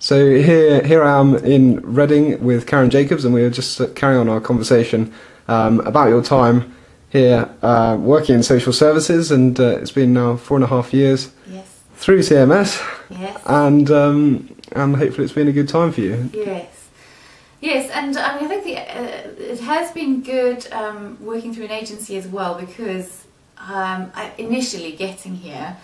So here I am in Reading with Caryn Jacobs, and we were just carrying on our conversation about your time here working in social services, and it's been now 4.5 years through CMS, and hopefully it's been a good time for you. Yes, and I think it has been good working through an agency as well, because initially getting here,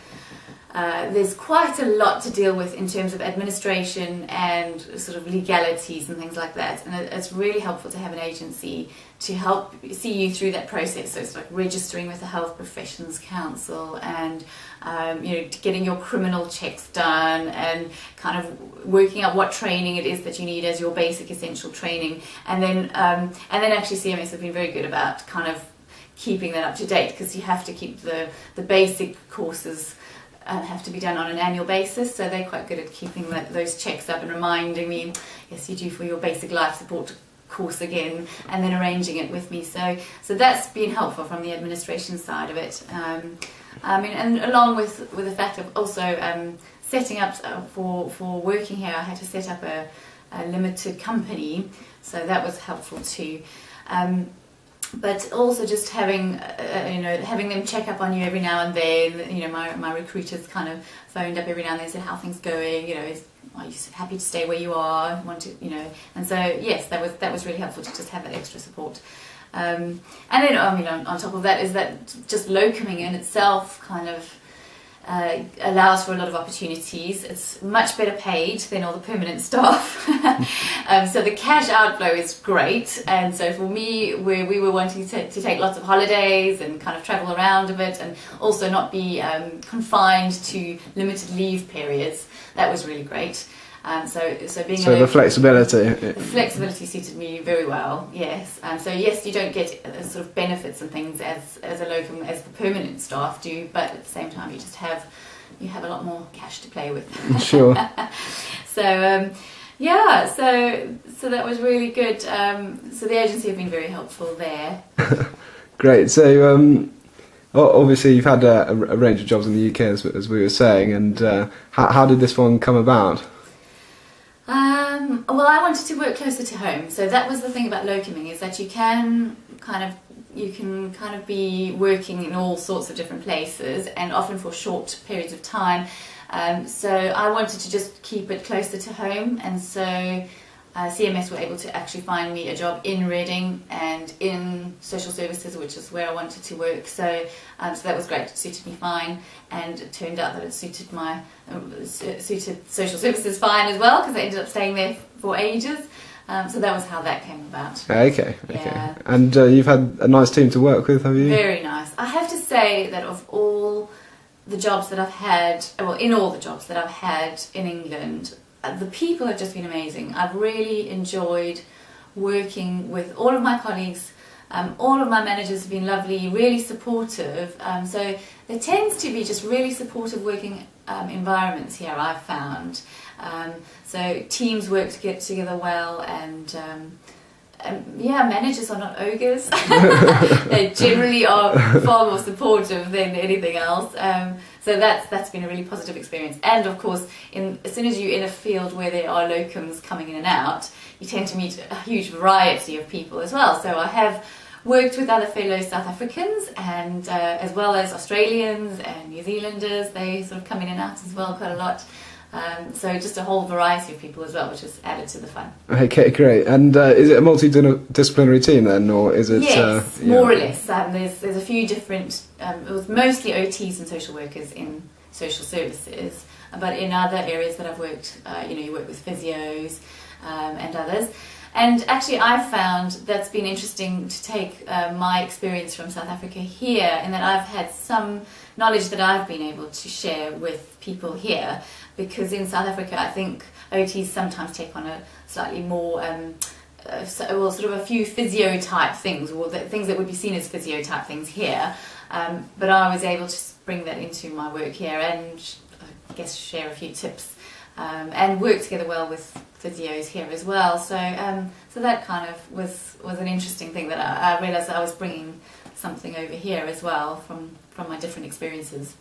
there's quite a lot to deal with in terms of administration and sort of legalities and things like that, and it's really helpful to have an agency to help see you through that process. So it's like registering with the Health Professions Council, and getting your criminal checks done, and kind of working out what training it is that you need as your basic essential training, and then actually CMS have been very good about kind of keeping that up to date, because you have to keep the basic courses have to be done on an annual basis, so they're quite good at keeping those checks up and reminding me, yes, you do for your basic life support course again, and then arranging it with me. So that's been helpful from the administration side of it. And along with the fact of also setting up for working here, I had to set up a limited company, so that was helpful too. But also just having them check up on you every now and then. My recruiters kind of phoned up every now and then and said, how are things going? Are you happy to stay where you are? And so yes, that was really helpful to just have that extra support. And then on top of that is that just locuming in itself kind of allows for a lot of opportunities. It's much better paid than all the permanent staff. So the cash outflow is great, and so for me, where we were wanting to take lots of holidays and kind of travel around a bit, and also not be confined to limited leave periods, that was really great. So the flexibility suited me very well. Yes, so yes, you don't get sort of benefits and things as a locum as the permanent staff do, but at the same time you just have a lot more cash to play with. Sure. So that was really good. So the agency have been very helpful there. Great. So obviously you've had a range of jobs in the UK, as we were saying, and how did this one come about? Well, I wanted to work closer to home, so that was the thing about locuming, is that you can kind of be working in all sorts of different places, and often for short periods of time. So I wanted to just keep it closer to home, and so CMS were able to actually find me a job in Reading and in social services, which is where I wanted to work. So that was great. It suited me fine, and it turned out that it suited suited social services fine as well, because I ended up staying there for ages. So that was how that came about. Okay. Yeah. And you've had a nice team to work with, have you? Very nice. I have to say that of all the jobs that I've had, in all the jobs that I've had in England, the people have just been amazing. I've really enjoyed working with all of my colleagues. All of my managers have been lovely, really supportive. So there tends to be just really supportive working environments here, I've found. So teams work together well, and managers are not ogres. They generally are far more supportive than anything else. So that's been a really positive experience. And of course, as soon as you're in a field where there are locums coming in and out, you tend to meet a huge variety of people as well. So I have worked with other fellow South Africans, and as well as Australians and New Zealanders. They sort of come in and out as well quite a lot. So just a whole variety of people as well, which has added to the fun. Okay, great. And is it a multidisciplinary team then, or is it? Yes, more or less. There's a few different. It was mostly OTs and social workers in social services, but in other areas that I've worked, you work with physios and others. And actually, I've found that's been interesting to take my experience from South Africa here, in that I've had some knowledge that I've been able to share with people here, because in South Africa I think OTs sometimes take on a slightly more, sort of a few physio type things, or things that would be seen as physio type things here, but I was able to bring that into my work here, and I guess share a few tips, and work together well with physios here as well. So that kind of was an interesting thing, that I realised that I was bringing something over here as well from my different experiences.